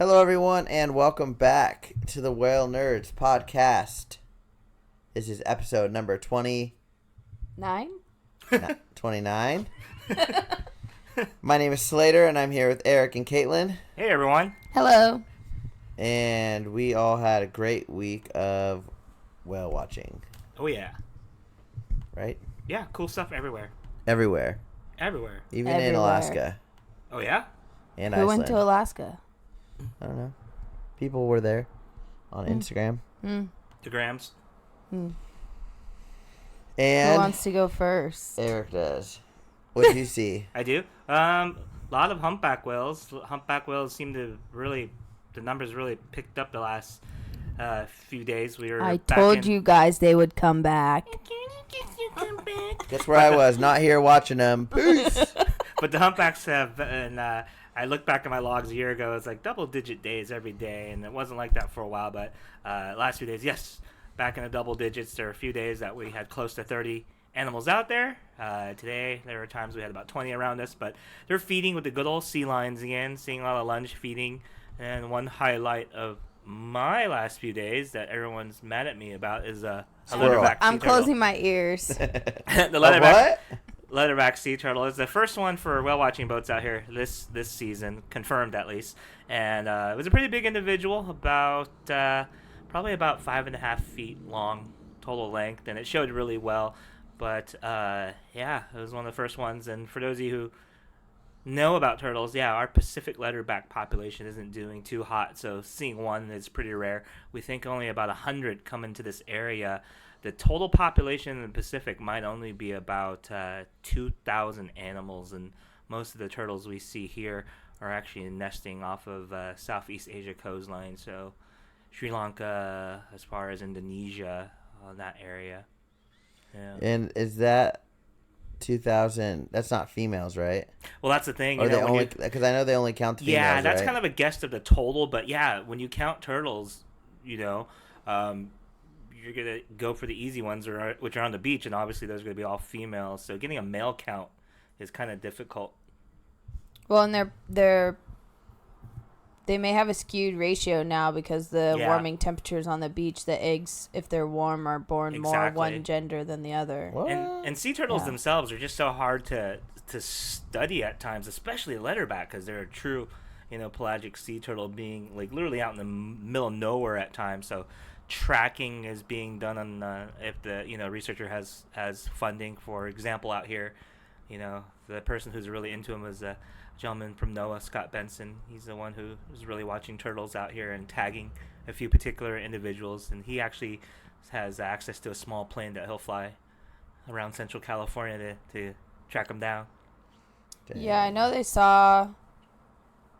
Hello, everyone, and welcome back to the Whalenerds podcast. This is episode number 29. My name is Slater, and I'm here with Eric and Katlyn. Hey, everyone. Hello. And we all had a great week of whale watching. Oh, yeah. Right? Yeah, cool stuff everywhere. Everywhere. Even in Everywhere. Alaska. Oh, yeah? And Who Iceland. went to Alaska? I don't know. People were there on Instagram. The Grams. And Who wants to go first? Eric does. What did you see? I do. A lot of humpback whales. Humpback whales seem to really, the numbers really picked up the last few days. I told you guys they would come back. Guess where I was, not here watching them. Peace. But the humpbacks have, and I looked back at my logs a year ago. It's like double-digit days every day, and it wasn't like that for a while. But last few days, yes, back in the double digits. There were a few days that we had close to 30 animals out there. Today, there were times we had about 20 around us, but they're feeding with the good old sea lions again, seeing a lot of lunge feeding. And one highlight of my last few days that everyone's mad at me about is a leatherback sea I'm turtle. closing my ears. The leatherback. What? Leatherback sea turtle is the first one for whale watching boats out here this season, confirmed at least. And it was a pretty big individual, about probably about 5.5 feet long total length, and it showed really well. But yeah, it was one of the first ones. And for those of you who know about turtles, yeah, our Pacific leatherback population isn't doing too hot, so seeing one is pretty rare. We think only about 100 come into this area. The total population in the Pacific might only be about 2,000 animals, and most of the turtles we see here are actually nesting off of Southeast Asia coastline, so Sri Lanka, as far as Indonesia, that area. Yeah. And is that 2,000? That's not females, right? Well, that's the thing. Or they only, because I know they only count the females, yeah, that's right? kind of a guess of the total, but yeah, when you count turtles, you know, you're going to go for the easy ones, which are on the beach, and obviously those are going to be all females. So getting a male count is kind of difficult. Well, and they may have a skewed ratio now because the warming temperatures on the beach. The eggs, if they're warm, are born more one gender than the other. What? And sea turtles themselves are just so hard to study at times, especially leatherback, because they're a true, pelagic sea turtle, being like literally out in the middle of nowhere at times. So tracking is being done on if the researcher has funding. For example, out here, the person who's really into them is a gentleman from NOAA, Scott Benson. He's the one who is really watching turtles out here and tagging a few particular individuals, and he actually has access to a small plane that he'll fly around Central California to track them down. Damn. Yeah, I know they saw,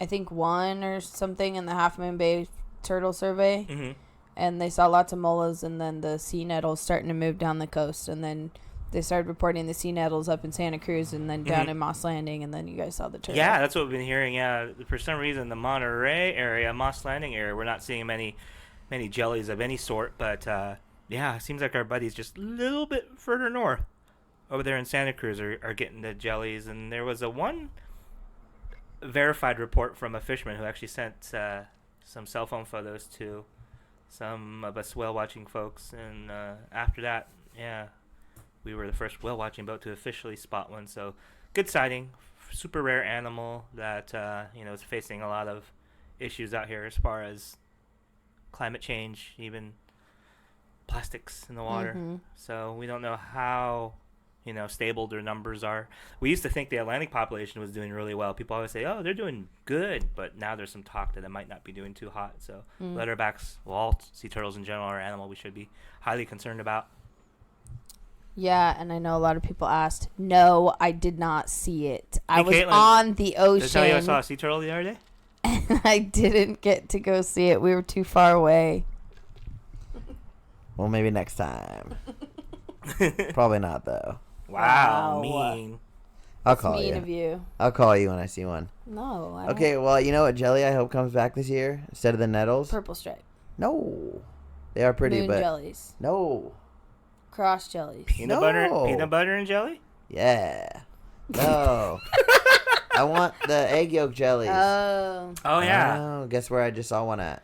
I think, one or something in the Half Moon Bay turtle survey. Mm-hmm. And they saw lots of molas, and then the sea nettles starting to move down the coast, and then they started reporting the sea nettles up in Santa Cruz, and then down in Moss Landing, and then you guys saw the turtle. Yeah, that's what we've been hearing. Yeah, for some reason, the Monterey area, Moss Landing area, we're not seeing many jellies of any sort. But yeah, it seems like our buddies just a little bit further north, over there in Santa Cruz, are getting the jellies. And there was one verified report from a fisherman who actually sent some cell phone photos to some of us whale watching folks, and after that, yeah, we were the first whale watching boat to officially spot one. So good sighting, super rare animal that is facing a lot of issues out here as far as climate change, even plastics in the water. Mm-hmm. So we don't know how stable their numbers are. We used to think the Atlantic population was doing really well. People always say, oh, they're doing good, but now there's some talk that it might not be doing too hot. So leatherbacks, well, all sea turtles in general are an animal we should be highly concerned about. Yeah, and I know a lot of people asked. No, I did not see it. I was Katlyn, on the ocean. Did I tell you I saw a sea turtle the other day? And I didn't get to go see it. We were too far away. Well, maybe next time. Probably not, though. Wow, mean. I'll call mean you. of you. I'll call you when I see one. No. I Okay, well, you know what jelly I hope comes back this year instead of the nettles? Purple stripe. No. They are pretty, Moon but jellies. no. Cross jellies. Peanut butter and jelly? Yeah. No. I want the egg yolk jellies. Oh. Oh yeah. Oh, guess where I just saw one at?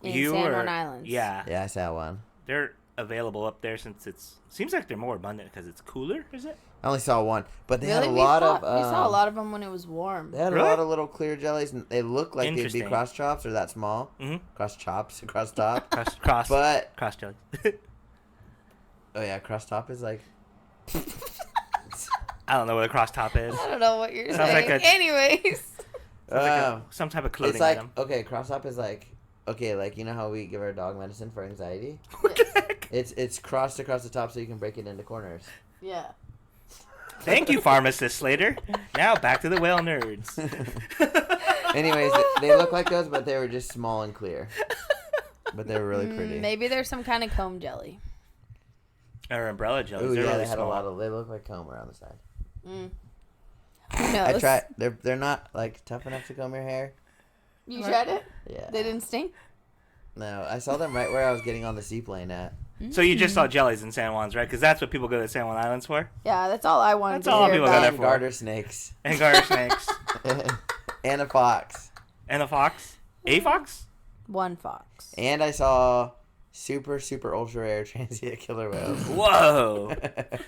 In San Juan Islands. Yeah. Yeah, I saw one. They're available up there since seems like they're more abundant because it's cooler. Is it? I only saw one, but they Really? had a lot of. We saw a lot of them when it was warm. They had Really? a lot of little clear jellies, and they look like they'd be Interesting. cross chops or that small. Mm-hmm. Cross chops, cross top. Cross. But Cross jelly. oh yeah, cross top is like. I don't know what a cross top is. I don't know what you're Sounds saying. like Anyways. Some type of clothing It's like item. okay, cross top is like okay, like you know how we give our dog medicine for anxiety. What the heck? It's crossed across the top so you can break it into corners. Yeah. Thank you, pharmacist Slater. Now back to the whale nerds. Anyways, they look like those, but they were just small and clear. But they were really pretty. Maybe there's some kind of comb jelly. Or umbrella jellies. Ooh, They're yeah, really they had small. a lot of. They look like comb around the side. Who knows? I tried. They're not like tough enough to comb your hair. You tried it? Yeah. They didn't stink? No, I saw them right where I was getting on the seaplane at. So you just saw jellies in San Juan's, right? Because that's what people go to San Juan Islands for. Yeah, that's all I wanted That's to all hear people go about. there And for. garter snakes. And garter snakes. And a fox. And a fox. A fox? One fox. And I saw super, super ultra rare transient killer whales. Whoa.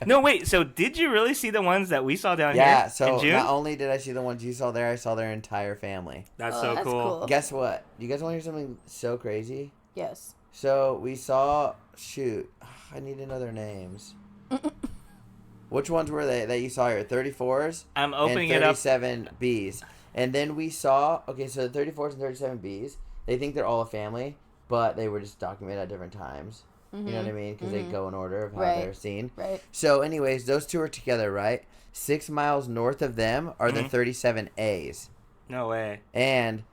No, wait. So did you really see the ones that we saw down Yeah, here so in June? not only did I see the ones you saw there, I saw their entire family. That's Oh, so that's cool. cool. Guess what? You guys want to hear something so crazy? Yes. So we saw, shoot, I need to know their names. Which ones were they that you saw here? 34s I'm opening and it up. 37Bs. And then we saw, okay, so the 34s and 37Bs, they think they're all a family, but they were just documented at different times. You know what I mean? Because they go in order of how Right. they're seen. Right. So anyways, those two are together, right? 6 miles north of them are the 37As. No way. And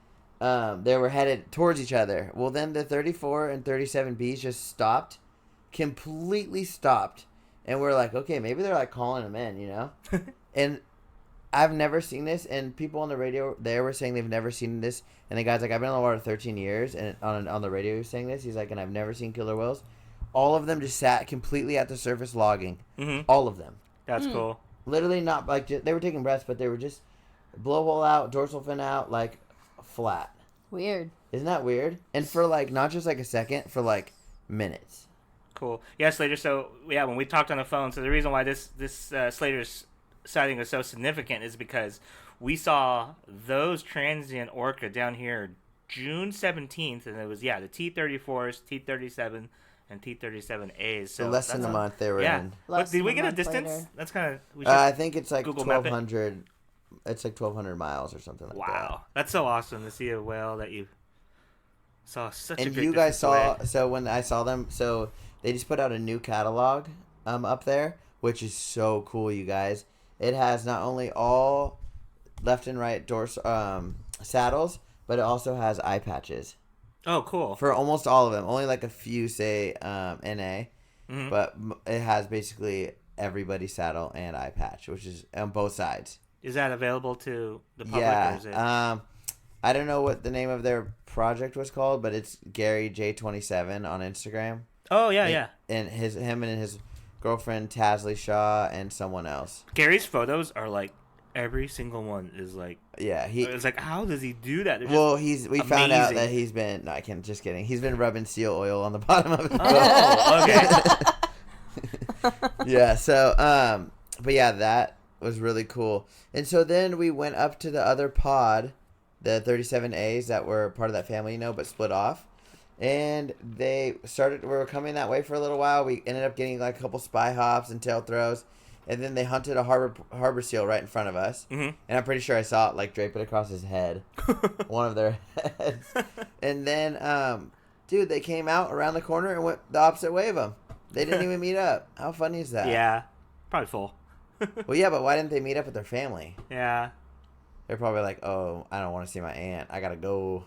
they were headed towards each other. Well, then the 34 and 37Bs just stopped, completely stopped. And we're like, okay, maybe they're like calling them in, you know? And I've never seen this. And people on the radio there were saying they've never seen this. And the guy's like, I've been on the water 13 years. And on the radio he was saying this. He's like, and I've never seen killer whales. All of them just sat completely at the surface logging. Mm-hmm. All of them. That's cool. Literally not like, they were taking breaths, but they were just blowhole out, dorsal fin out, like flat. Weird. Isn't that weird? And for like not just like a second, for like minutes. Cool. Yeah, Slater. So yeah, when we talked on the phone, so the reason why this Slater's sighting was so significant is because we saw those transient orca down here June 17th, and it was the T-34s, T-37, and T-37As. So less than a month they were in. But did we get a month distance? later. That's kind of. I think it's like Google map it. 1,200. It's like 1,200 miles or something like that. Wow, that's so awesome to see a whale that you saw such a And great you guys distance saw, away. so when I saw them, so they just put out a new catalog up there, which is so cool, you guys. It has not only all left and right saddles, but it also has eye patches. Oh, cool. For almost all of them. Only like a few say NA, but it has basically everybody's saddle and eye patch, which is on both sides. Is that available to the public? Yeah. Or is it... I don't know what the name of their project was called, but it's Gary J27 on Instagram. Oh, yeah. And him and his girlfriend Tasley Shaw and someone else. Gary's photos are like every single one is like. Yeah, It's like, how does he do that? They're well, just we found out amazing. that he's been. No, I can't. Just kidding. He's been rubbing seal oil on the bottom of his boat. Oh, okay. Yeah. So, but yeah, that was really cool. And so then we went up to the other pod, the 37As that were part of that family, you know, but split off. And we were coming that way for a little while. We ended up getting like a couple spy hops and tail throws. And then they hunted a harbor seal right in front of us. Mm-hmm. And I'm pretty sure I saw it like drape it across his head. One of their heads. And then, dude, they came out around the corner and went the opposite way of them. They didn't even meet up. How funny is that? Yeah. Probably full. Well, yeah, but why didn't they meet up with their family? Yeah. They're probably like, oh, I don't want to see my aunt. I got to go.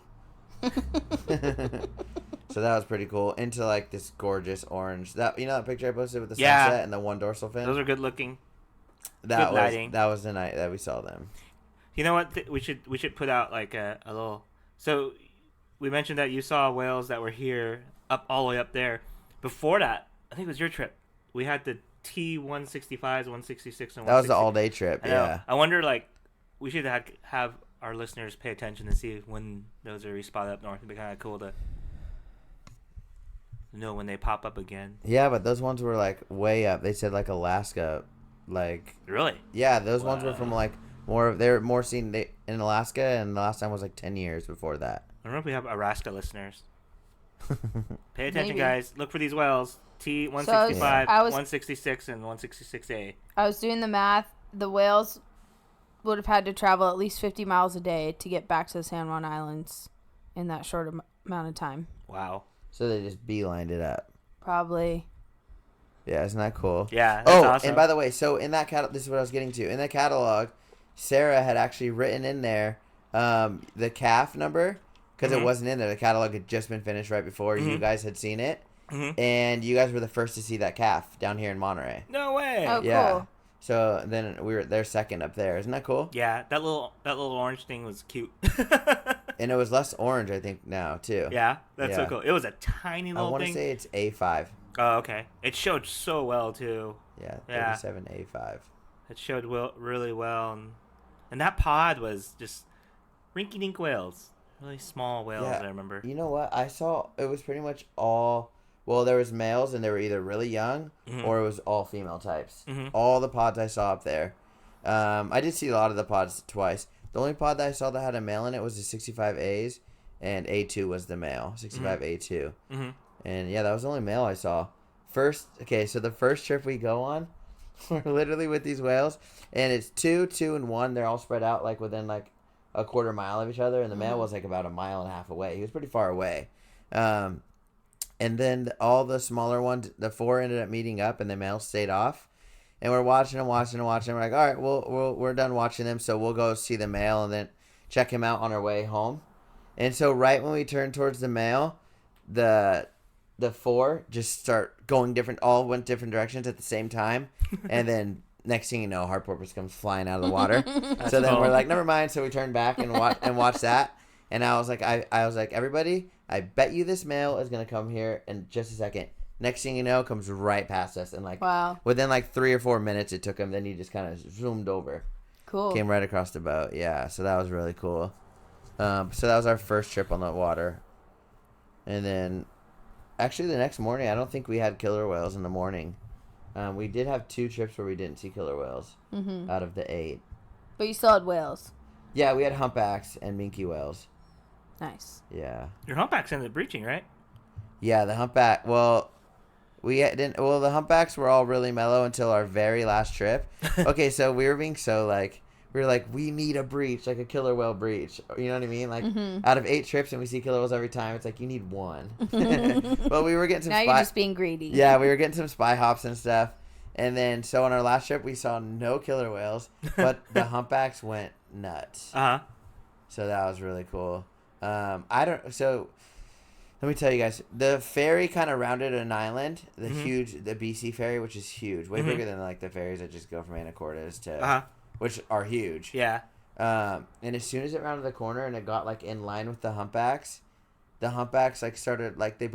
So that was pretty cool. Into like this gorgeous orange. That that picture I posted with the sunset and the one dorsal fin? Those are good looking. That lighting. was the night that we saw them. You know what? We should put out like a little. So we mentioned that you saw whales that were here up all the way up there. Before that, I think it was your trip. We had the T-165s, 166, and 160. That was the all day trip. I know. Yeah. I wonder, like, we should have our listeners pay attention to see when those are spotted up north. It'd be kind of cool to know when they pop up again. Yeah, but those ones were like way up. They said like Alaska, like Really? yeah, those ones were from like they're more seen in Alaska, and the last time was like 10 years before that. I don't know if we have Alaska listeners. Pay attention, Maybe. guys. Look for these whales. T165, So I was 166, and 166A. I was doing the math. The whales would have had to travel at least 50 miles a day to get back to the San Juan Islands in that short amount of time. Wow. So they just beelined it up. Probably. Yeah, isn't that cool? Yeah, that's awesome. And by the way, so in that this is what I was getting to. In the catalog, Sarah had actually written in there the calf number, because it wasn't in there. The catalog had just been finished right before you guys had seen it. And you guys were the first to see that calf down here in Monterey. No way. Oh, Yeah. cool. So then they're second up there. Isn't that cool? Yeah, that little orange thing was cute. And it was less orange, I think, now, too. Yeah, that's so Yeah. cool. It was a tiny I little want to thing. say it's A5. Oh, okay. It showed so well too. Yeah, Yeah. 37A5. It showed really well, and that pod was just rinky-dink whales, really small whales. Yeah. I remember. You know what? I saw it was pretty much all. Well, there was males, and they were either really young or it was all female types. All the pods I saw up there. I did see a lot of the pods twice. The only pod that I saw that had a male in it was the 65As, and A2 was the male, 65A2. And yeah, that was the only male I saw. So the first trip we go on, we're literally with these whales, and it's 2, 2, and 1. They're all spread out like within like a quarter mile of each other, and the male was like about a mile and a half away. He was pretty far away. And then all the smaller ones, the 4 ended up meeting up, and the male stayed off. And we're watching them. We're like, all right, we're done watching them, so we'll go see the male and then check him out on our way home. And so right when we turned towards the male, the 4 just start going all went different directions at the same time. And then next thing you know, Hard Porpoise comes flying out of the water. So then we're like, never mind. So we turned back and watch that. And I was like, everybody, I bet you this male is going to come here in just a second. Next thing you know, comes right past us. And within like 3 or 4 minutes it took him. Then he just kind of zoomed over. Cool. Came right across the boat. Yeah, so that was really cool. So that was our first trip on the water. And then, actually the next morning, I don't think we had killer whales in the morning. We did have 2 trips where we didn't see killer whales out of the 8. But you still had whales. Yeah, we had humpbacks and minke whales. Nice. Yeah. Your humpbacks ended up breaching, right? Yeah, the humpback. Well, the humpbacks were all really mellow until our very last trip. Okay, so we were being so we need a breach, like a killer whale breach. You know what I mean? Like out of 8 trips and we see killer whales every time, it's like you need 1. But we were getting some now you're just being greedy. Yeah, we were getting some spy hops and stuff. And then so on our last trip we saw no killer whales, but the humpbacks went nuts. So that was really cool. Let me tell you guys, the ferry kind of rounded an island, the BC ferry, which is huge, way bigger than like the ferries that just go from Anacortes to, which are huge. Yeah. And as soon as it rounded the corner and it got like in line with the humpbacks like started like the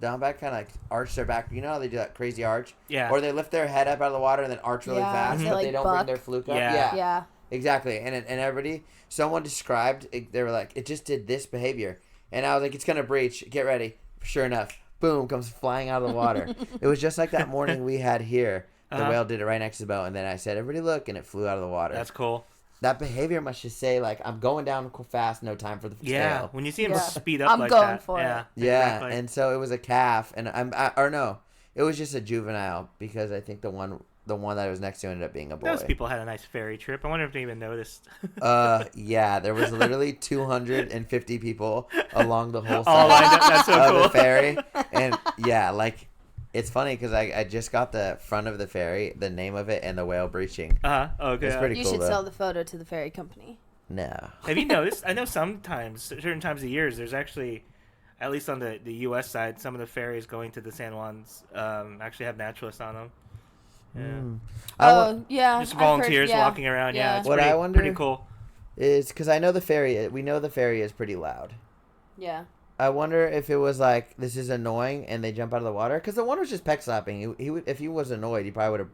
humpback kind of like arched their back. You know how they do that crazy arch? Yeah. Or they lift their head up out of the water and then arch really fast, they, but like, they don't buck. bring their fluke up. Yeah. Yeah. Exactly. And someone described it, they were like, it just did this behavior. And I was like, it's going to breach. Get ready. Sure enough, boom, comes flying out of the water. It was just like that morning we had here. The whale did it right next to the boat. And then I said, everybody look, and it flew out of the water. That's cool. That behavior must just say, like, I'm going down fast, no time for the tail. When you see him speed up I'm like going that. for yeah, it. Yeah, exactly. and so it was a calf. And it was just a juvenile because I think the one that I was next to ended up being a boy. Those people had a nice ferry trip. I wonder if they even noticed. Yeah, there was literally 250 people along the whole All lined side up. That's so of cool. the ferry. And yeah, like, it's funny because I just got the front of the ferry, the name of it, and the whale breaching. Okay. It's pretty You cool, should though. sell the photo to the ferry company. No. Have you noticed? I know sometimes, certain times of years, there's actually, at least on the U.S. side, some of the ferries going to the San Juans actually have naturalists on them. Yeah. Yeah. Just I've heard- volunteers walking around. Yeah, it's What pretty, I wonder- pretty cool. Is because I know we know the ferry is pretty loud. Yeah. I wonder if it was like, this is annoying, and they jump out of the water. Because the one was just peck slapping. He would, if he was annoyed, he probably would have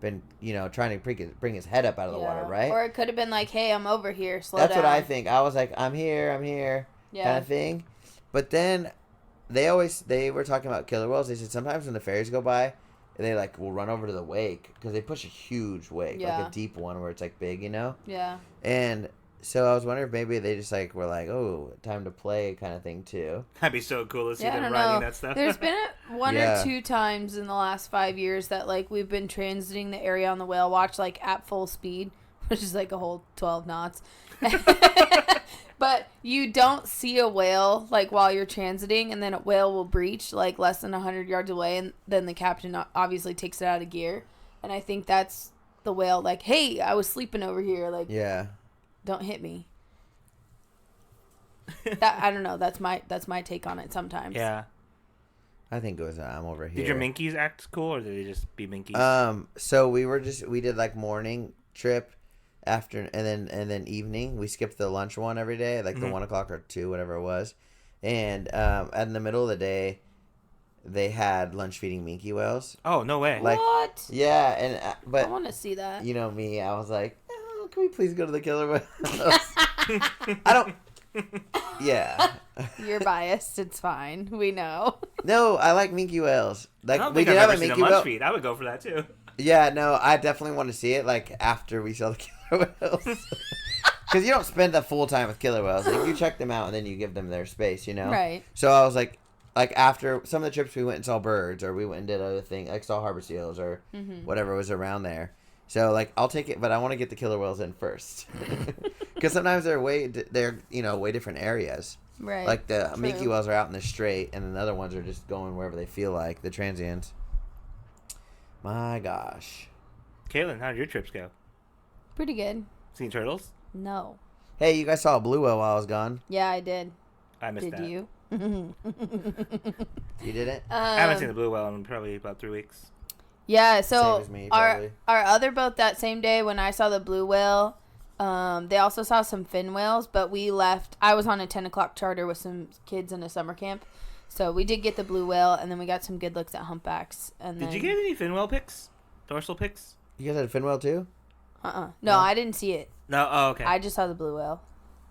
been, trying to bring his head up out of the water, right? Or it could have been like, hey, I'm over here. Slow That's down. what I think. I was like, I'm here, kind of thing. But then they were talking about killer whales. They said sometimes when the ferries go by, they like will run over to the wake because they push a huge wake, like a deep one where it's like big, Yeah. And so I was wondering if maybe they just like were like, oh, time to play kind of thing too. That'd be so cool to see them I don't riding know. that stuff. There's been one or two times in the last 5 years that like we've been transiting the area on the whale watch like at full speed, which is like a whole 12 knots. But you don't see a whale like while you're transiting, and then a whale will breach like less than 100 yards away, and then the captain obviously takes it out of gear. And I think that's the whale like, hey, I was sleeping over here, like, don't hit me. I don't know. That's my take on it sometimes. Yeah. I think it was I'm over here. Did your minkies act cool, or did they just be minkies? So we did like morning trip, after and then evening. We skipped the lunch one every day, like the 1 o'clock or 2, whatever it was. And in the middle of the day, they had lunch feeding minke whales. Oh, no way! Like, what? Yeah, and but I want to see that. You know me, I was like, oh, can we please go to the killer whales? I don't. Yeah. You're biased. It's fine. We know. No, I like minke whales. Like, I don't we think did I've have ever a seen a minke lunch whale. feed. I would go for that too. Yeah, no, I definitely want to see it, like, after we saw the killer whales. Because you don't spend the full time with killer whales. Like, you check them out, and then you give them their space, Right. So I was like, after some of the trips, we went and saw birds, or we went and did other things, like saw harbor seals, or whatever was around there. So, like, I'll take it, but I want to get the killer whales in first. Because sometimes they're way different areas. Right. Like, the True. minke whales are out in the strait, and then the other ones are just going wherever they feel like, the transients. My gosh. Katlyn, how did your trips go? Pretty good. Seen turtles? No. Hey, you guys saw a blue whale while I was gone? Yeah, I did. I missed that. Did you? You didn't? I haven't seen the blue whale in probably about 3 weeks. Yeah, Same so as me, our probably. other boat that same day when I saw the blue whale, they also saw some fin whales, but we left. I was on a 10 o'clock charter with some kids in a summer camp. So we did get the blue whale, and then we got some good looks at humpbacks. And Did then, you get any fin whale pics? Dorsal pics? You guys had a fin whale too? No, I didn't see it. No? Oh, okay. I just saw the blue whale.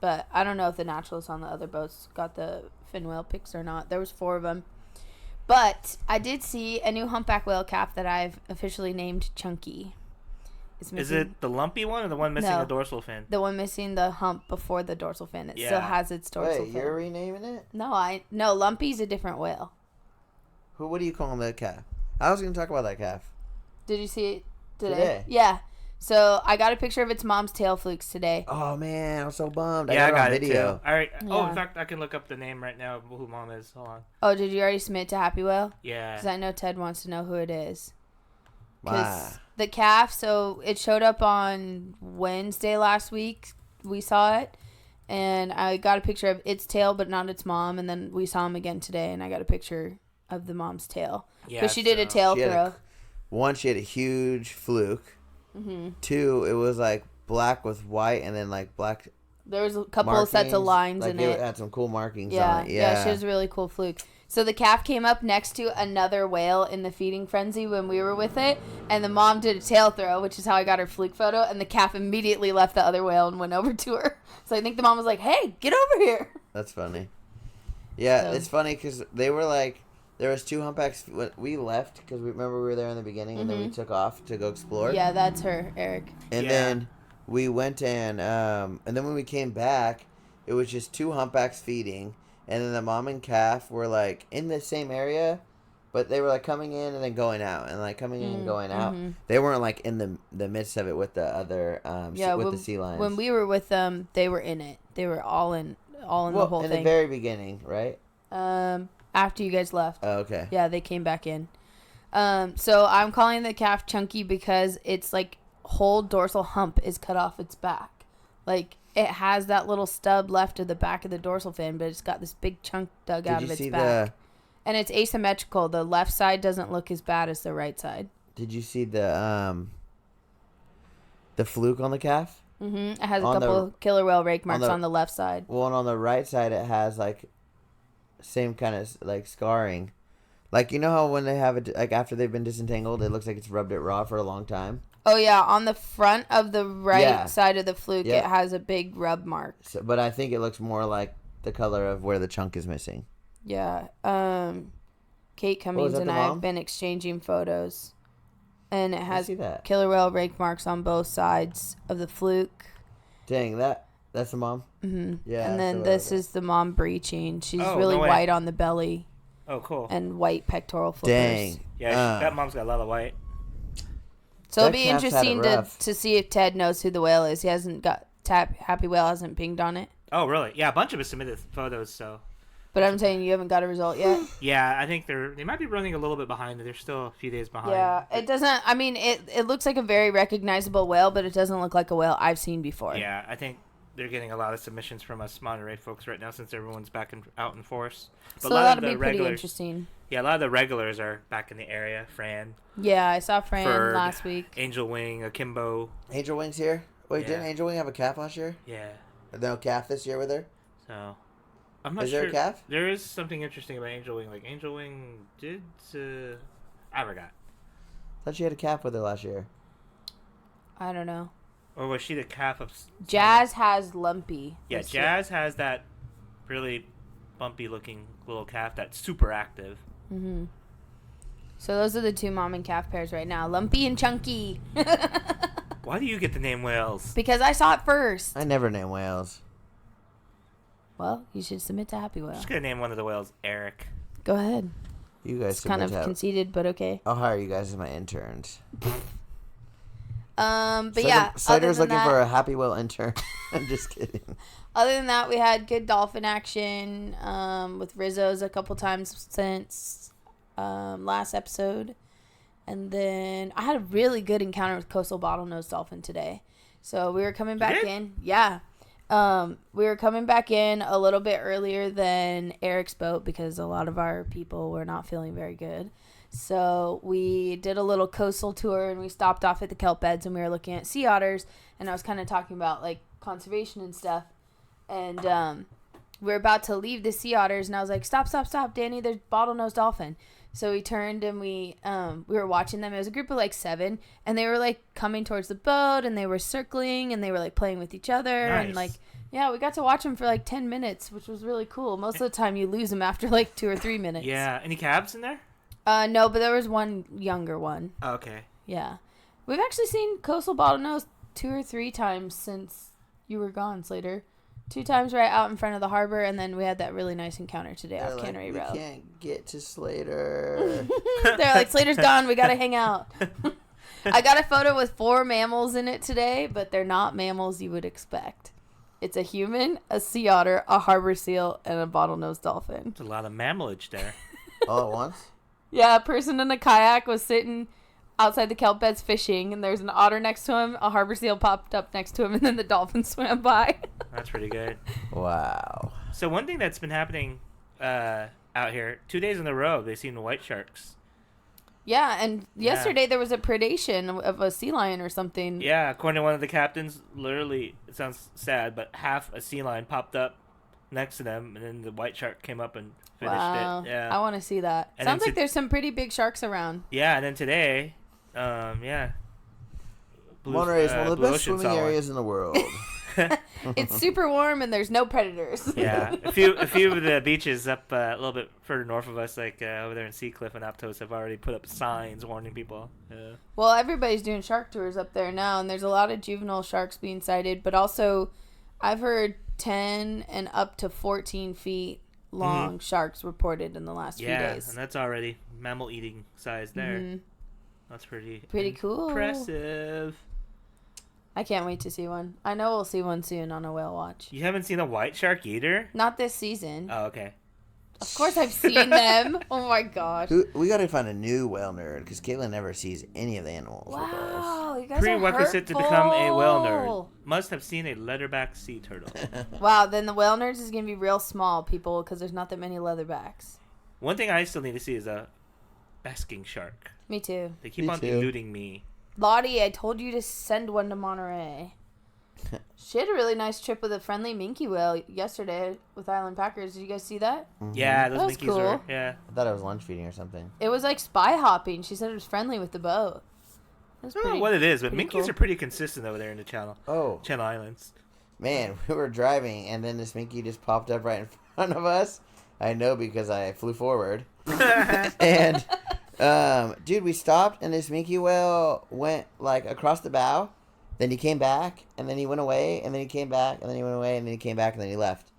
But I don't know if the naturalists on the other boats got the fin whale pics or not. There was 4 of them. But I did see a new humpback whale calf that I've officially named Chunky. Is it the lumpy one or the one missing No. the dorsal fin? The one missing the hump before the dorsal fin. It still has its dorsal Wait, fin. you're renaming it? No, Lumpy's a different whale. What do you call the calf? I was going to talk about that calf. Did you see it today? Today. Yeah. So I got a picture of its mom's tail flukes today. Oh, man, I'm so bummed. Yeah, I it got on it video. too. All right. Oh, Yeah. in fact, I can look up the name right now of who mom is. Hold on. Oh, did you already submit to Happy Whale? Yeah. Because I know Ted wants to know who it is. Wow. Because the calf, so it showed up on Wednesday last week. We saw it. And I got a picture of its tail, but not its mom. And then we saw him again today, and I got a picture of the mom's tail. Yeah. Because she did a tail She had throw. One, she had a huge fluke. Mm-hmm. 2, it was like black with white, and then like black There was a couple markings. of sets of lines like in it it. had some cool markings Yeah, on it. yeah, she was a really cool fluke. So the calf came up next to another whale in the feeding frenzy when we were with it, and the mom did a tail throw, which is how I got her fluke photo, and the calf immediately left the other whale and went over to her. So I think the mom was like, hey, get over here. That's funny. Yeah, So. it's funny because they were like, there was 2 humpbacks. We left because we remember we were there in the beginning, and then we took off to go explore. Yeah, that's her, Eric. And then we went and then when we came back, it was just 2 humpbacks feeding, and then the mom and calf were like in the same area, but they were like coming in and then going out, and like coming in and going out. They weren't like in the midst of it with the other the sea lions. When we were with them, they were in it. They were all in the whole in thing. the very beginning, right? After you guys left. Oh, okay. Yeah, they came back in. So I'm calling the calf Chunky because it's like whole dorsal hump is cut off its back. Like it has that little stub left of the back of the dorsal fin, but it's got this big chunk dug out of its back. And it's asymmetrical. The left side doesn't look as bad as the right side. Did you see the fluke on the calf? Mm-hmm. It has a On couple killer whale rake marks the- on the left side. Well, and on the right side, it has like same kind of like scarring. Like, you know how when they have it, like after they've been disentangled, it looks like it's rubbed it raw for a long time. Oh, yeah. On the front of the right side of the fluke, Yep. it has a big rub mark. So, but I think it looks more like the color of where the chunk is missing. Yeah. Kate Cummings that and the I have mom? been exchanging photos. And it has see that. killer whale rake marks on both sides of the fluke. Dang, that's the mom? Mm-hmm. Yeah. And then this is the mom breaching. She's Oh, really no way. white on the belly Oh, cool. and white pectoral flippers. Dang. Yeah, that mom's got a lot of white. So it'll That be calf's had it interesting rough. to see if Ted knows who the whale is. He hasn't got Happy Whale hasn't pinged on it. Oh, really? Yeah, a bunch of us submitted photos, so. But I'm saying you haven't got a result yet. Yeah, I think they might be running a little bit behind. They're still a few days behind. Yeah, it doesn't. I mean, it looks like a very recognizable whale, but it doesn't look like a whale I've seen before. Yeah, I think they're getting a lot of submissions from us Monterey folks right now since everyone's back out in force. But So a lot that'll of the be pretty regulars, interesting. yeah, a lot of the regulars are back in the area. Fran, Yeah, I saw Fran Ferg, last week. Angel Wing, Akimbo. Angel Wing's here? Wait, Yeah. didn't Angel Wing have a calf last year? Yeah, No calf this year with her? so I'm not Is sure. there a calf? There is something interesting about Angel Wing. Like Angel Wing did. I forgot. I thought she had a calf with her last year. I don't know. Or was she the calf of? Jazz has Lumpy. Yeah, this Jazz has that really bumpy looking little calf that's super active. year. Mhm. So those are the two mom and calf pairs right now, Lumpy and Chunky. Why do you get the name whales? Because I saw it first. I never name whales. Well, you should submit to Happy I'm Whale. just gonna name one of the whales Eric. Go ahead. You guys It's kind of conceited, but okay. I'll hire you guys as my interns. But Slater- yeah, Slater's other than looking that, for a happy whale intern. I'm just kidding. Other than that, we had good dolphin action with Rizzo's a couple times since last episode. And then I had a really good encounter with coastal bottlenose dolphin today. So we were coming back in. Yeah. We were coming back in a little bit earlier than Eric's boat because a lot of our people were not feeling very good. So we did a little coastal tour and we stopped off at the kelp beds and we were looking at sea otters. And I was kind of talking about like conservation and stuff. And we were about to leave the sea otters and I was like, stop, Danny, there's bottlenose dolphin. So we turned and we were watching them. It was a group of like 7 and they were like coming towards the boat and they were circling and they were like playing with each other. Nice. And like, yeah, we got to watch them for like 10 minutes, which was really cool. Most of the time you lose them after like 2 or 3 minutes. Yeah. Any calves in there? No, but there was one younger one. Oh, okay. Yeah. We've actually seen coastal bottlenose 2 or 3 times since you were gone, Slater. 2 times right out in front of the harbor, and then we had that really nice encounter today off Cannery Row. We can't get to Slater. They're like, Slater's gone, we gotta hang out. I got a photo with 4 mammals in it today, but they're not mammals you would expect. It's a human, a sea otter, a harbor seal, and a bottlenose dolphin. There's a lot of mammalage there. All at once? Yeah, a person in a kayak was sitting outside the kelp beds fishing, and there's an otter next to him, a harbor seal popped up next to him, and then the dolphin swam by. That's pretty good. Wow. So one thing that's been happening out here, 2 days in a row, they've seen white sharks. Yeah, and yesterday there was a predation of a sea lion or something. Yeah, according to one of the captains, literally, it sounds sad, but half a sea lion popped up next to them, and then the white shark came up and finished Wow. it. Yeah. I want to see that. And Sounds then like there's some pretty big sharks around. Yeah, and then today, yeah. Monterey is one of the Blue best Ocean swimming saw one. areas in the world. It's super warm and there's no predators. Yeah, a few of the beaches up a little bit further north of us, like over there in Seacliff and Aptos, have already put up signs warning people. Well, everybody's doing shark tours up there now, and there's a lot of juvenile sharks being sighted, but also I've heard 10 and up to 14 feet long sharks reported in the last few days. And that's already mammal eating size there. Mhm. That's pretty Cool. impressive. I can't wait to see one. I know we'll see one soon on a whale watch. You haven't seen a white shark either? Not this season. Oh, okay. Of course I've seen them. Oh my gosh. We got to find a new whale nerd because Katlyn never sees any of the animals with us. Wow, you guys Prerequisite are to become a whale nerd. hurtful. Must have seen a leatherback sea turtle. Wow, then the Whalenerds is going to be real small, people, because there's not that many leatherbacks. One thing I still need to see is a basking shark. Me too. They keep Me on too. eluding me. Lottie, I told you to send one to Monterey. She had a really nice trip with a friendly minke whale yesterday with Island Packers. Did you guys see that? Yeah, those That was Minkies cool. were. Yeah. I thought it was lunch feeding or something. It was like spy hopping. She said it was friendly with the boat. That's I don't know pretty, what it is, but pretty minkies cool. are pretty consistent over there in the Channel Islands. Man, we were driving, and then this minky just popped up right in front of us. I know because I flew forward. And, dude, we stopped, and this minky whale went, like, across the bow. Then he came back, and then he went away, and then he came back, and then he went away, and then he came back, and then he left.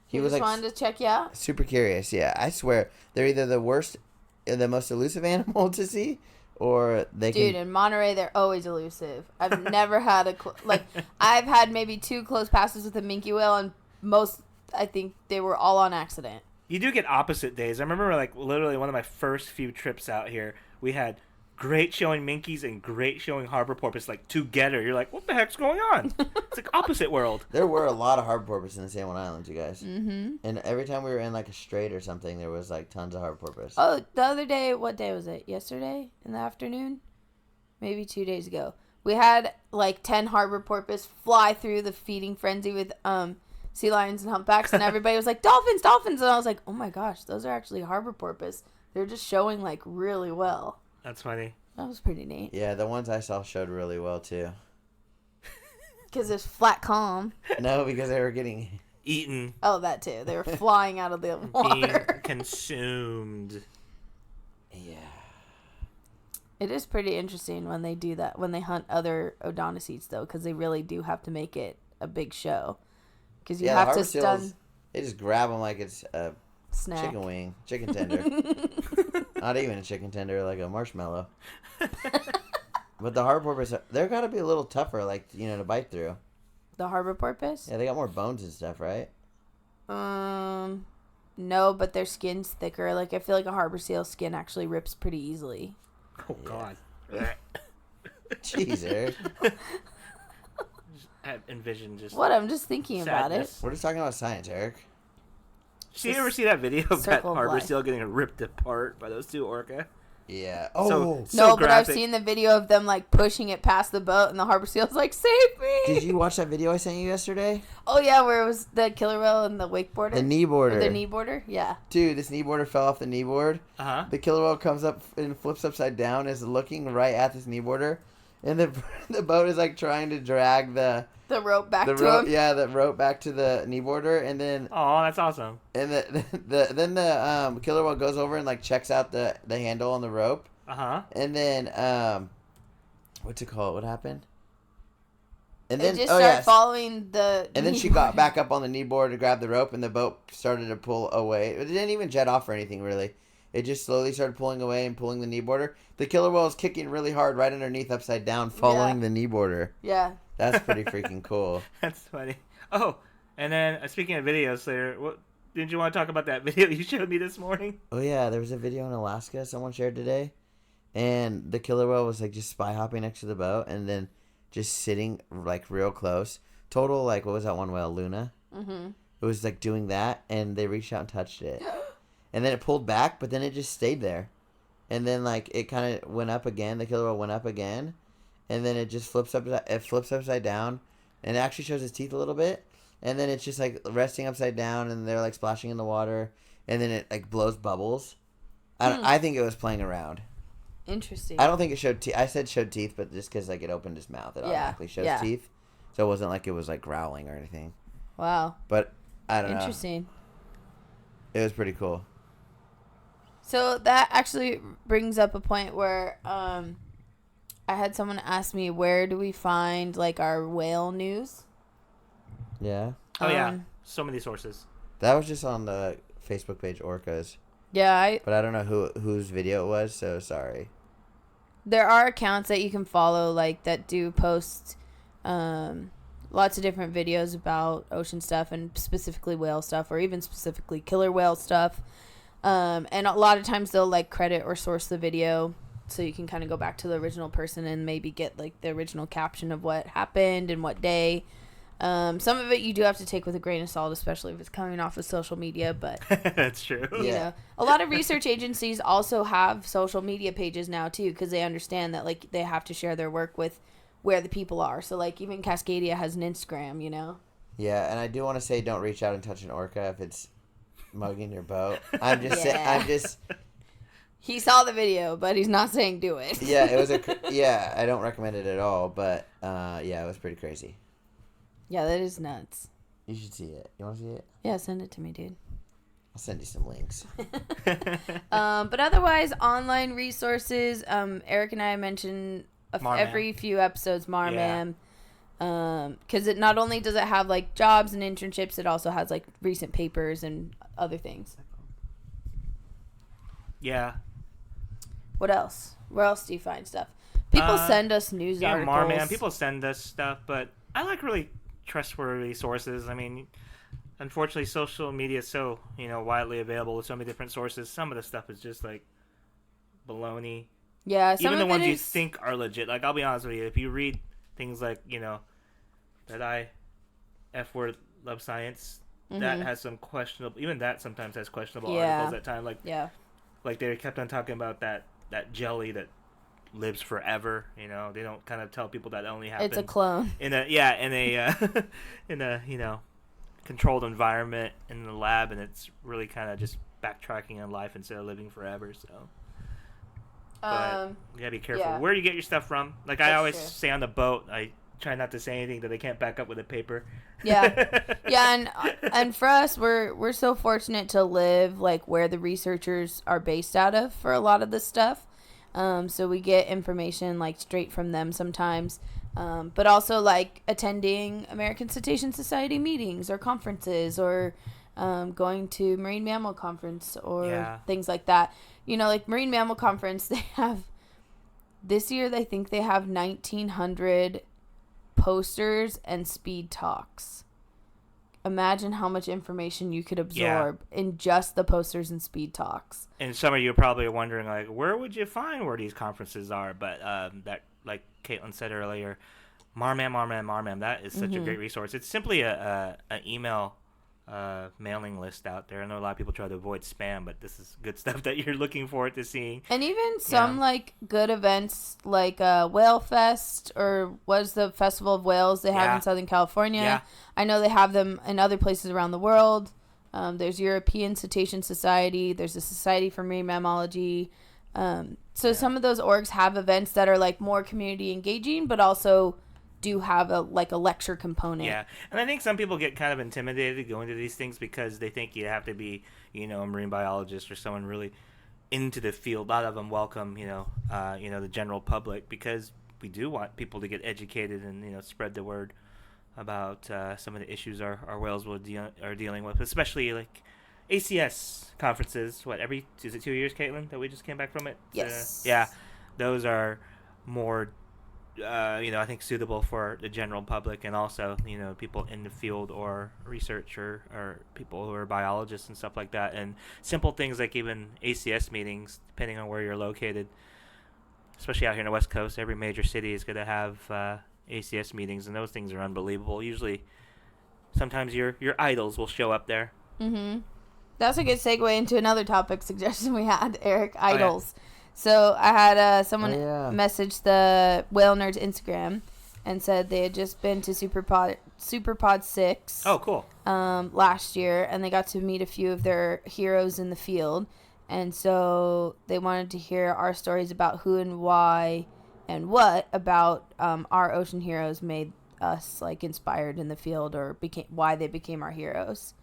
He was just wanted to check you out? Super curious, yeah. I swear, they're either the worst, the most elusive animal to see, or they Dude, in Monterey, they're always elusive. I've never had I've had maybe 2 close passes with a minke whale, and most, I think, they were all on accident. You do get opposite days. I remember, like, literally one of my first few trips out here, we had great showing minkies and great showing harbor porpoise, like, together. You're like, what the heck's going on? It's like opposite world. There were a lot of harbor porpoise in the San Juan Islands, you guys. Mm-hmm. And every time we were in, like, a strait or something, there was, like, tons of harbor porpoise. Oh, the other day, what day was it? Yesterday in the afternoon? Maybe 2 days ago. We had, like, 10 harbor porpoise fly through the feeding frenzy with sea lions and humpbacks, and everybody was like, dolphins, dolphins! And I was like, oh my gosh, those are actually harbor porpoise. They're just showing, like, really well. That's funny. That was pretty neat. Yeah, the ones I saw showed really well, too. Because it's flat calm. No, because they were getting... Eaten. Oh, that too. They were flying out of the Being water. consumed. Yeah. It is pretty interesting when they do that, when they hunt other odontocetes, though, because they really do have to make it a big show. Because you have to stun... They just grab them like it's a snack. chicken wing, chicken tender. Not even a chicken tender, like a marshmallow. But the harbor porpoise, they're got to be a little tougher, like, you know, to bite through. The harbor porpoise? Yeah, they got more bones and stuff, right? No, but their skin's thicker. Like, I feel like a harbor seal skin actually rips pretty easily. Oh, God. Jeez, Eric. I envision just... What? I'm just thinking about it. We're just talking about science, Eric. Did you ever see that video of that Circle of harbor life. seal getting ripped apart by those 2 orca? Yeah. So No, but I've graphic. seen the video of them, like, pushing it past the boat, and the harbor seal's like, save me! Did you watch that video I sent you yesterday? Oh, yeah, where it was the killer whale and the wakeboarder? The knee boarder. Or the knee boarder? Yeah. Dude, this knee boarder fell off the knee board. Uh-huh. The killer whale comes up and flips upside down, is looking right at this knee boarder, and the boat is, like, trying to drag the rope back to rope, him. yeah, the rope back to the knee boarder, and then Oh, that's awesome. the killer whale goes over and, like, checks out the handle on the rope, Uh-huh. and then what's it called? What happened? And It then just started following the and then knee she got board. back up on the knee board to grab the rope, and the boat started to pull away. It didn't even jet off or anything, really. It just slowly started pulling away and pulling the knee boarder. The killer whale is kicking really hard right underneath, upside down, following the knee boarder. Yeah. That's pretty freaking cool. That's funny. Oh, and then speaking of videos, Slater, didn't you want to talk about that video you showed me this morning? Oh, yeah, there was a video in Alaska someone shared today, and the killer whale was, like, just spy hopping next to the boat, and then just sitting, like, real close. Total, like, what was that one whale, Luna? Mm-hmm. It was, like, doing that, and they reached out and touched it. And then it pulled back, but then it just stayed there. And then, like, it kind of went up again. The killer whale went up again. And then it just flips upside down. And it actually shows its teeth a little bit. And then it's just, like, resting upside down, and they're, like, splashing in the water. And then it, like, blows bubbles. I think it was playing around. Interesting. I don't think it showed teeth. I said showed teeth, but just because, like, it opened its mouth, it automatically shows teeth. So it wasn't like it was, like, growling or anything. Wow. But I don't know. Interesting. It was pretty cool. So that actually brings up a point where I had someone ask me, where do we find, like, our whale news? Yeah. Oh, yeah. So many sources. That was just on the Facebook page Orcas. Yeah, But I don't know whose video it was, so sorry. there are accounts that you can follow, like, that do post lots of different videos about ocean stuff and specifically whale stuff, or even specifically killer whale stuff. And a lot of times they'll, like, credit or source the video, so you can kind of go back to the original person and maybe get, like, the original caption of what happened and what day. Some of it you do have to take with a grain of salt, especially if it's coming off of social media, but That's true. you know, a lot of research agencies also have social media pages now too, because they understand that, like, they have to share their work with where the people are. So, like, even Cascadia has an Instagram, you know. Yeah, and I do want to say don't reach out and touch an orca if it's mugging your boat. I'm just saying, He saw the video, but he's not saying do it. Yeah, it was I don't recommend it at all, but yeah, it was pretty crazy. Yeah, that is nuts. You should see it. You want to see it? Yeah, send it to me, dude. I'll send you some links. But otherwise, online resources. Eric and I mentioned every few episodes Marmam. Because it not only does it have like jobs and internships, it also has like recent papers and other things. Yeah. What else? Where else do you find stuff? People send us news articles. Marmam. People send us stuff, but I like really trustworthy sources. I mean, unfortunately, social media is so widely available with so many different sources. Some of the stuff is just like baloney. Yeah, even the ones you think are legit. Like, I'll be honest with you, if you read things like that F word love science, that has some questionable. Even that sometimes has questionable articles at times. Like they kept on talking about that jelly that lives forever. They don't kind of tell people that only happens. It's a clone. In a in a controlled environment in the lab, and it's really kind of just backtracking on life instead of living forever. So, but you gotta be careful where you get your stuff from. Like I always say on the boat, I try not to say anything that they can't back up with a paper. And for us, we're so fortunate to live like where the researchers are based out of for a lot of this stuff. So we get information like straight from them sometimes. But also like attending American Cetacean Society meetings or conferences or going to Marine Mammal Conference or things like that. Like Marine Mammal Conference, they have this year. I think they have 1,900 posters and speed talks. Imagine how much information you could absorb in just the posters and speed talks. And some of you probably are wondering, like, where would you find where these conferences are? But that, like Katlyn said earlier, Marmam, that is such a great resource. It's simply an email mailing list out there. I know a lot of people try to avoid spam, but this is good stuff that you're looking forward to seeing. And even some like good events like Whale Fest, or was the Festival of Whales they have in Southern California. Yeah. I know they have them in other places around the world. There's European Cetacean Society. There's a Society for Marine Mammalogy. Some of those orgs have events that are like more community engaging, but also do have a lecture component. Yeah, and I think some people get kind of intimidated going to these things because they think you have to be, a marine biologist or someone really into the field. A lot of them welcome, the general public, because we do want people to get educated and spread the word about some of the issues our whales are dealing with, especially like ACS conferences. Is it 2 years, Katlyn, that we just came back from it? Yes. Those are more I think suitable for the general public, and also people in the field or research or people who are biologists and stuff like that. And simple things like even ACS meetings, depending on where you're located, especially out here in the West Coast, every major city is going to have ACS meetings, and those things are unbelievable. Usually, sometimes your idols will show up there. That's a good segue into another topic suggestion we had, Eric. Idols. So I had someone message the Whalenerds Instagram and said they had just been to Superpod 6. Oh, cool. Last year, and they got to meet a few of their heroes in the field. And so they wanted to hear our stories about who and why and what about our ocean heroes made us like inspired in the field, or why they became our heroes.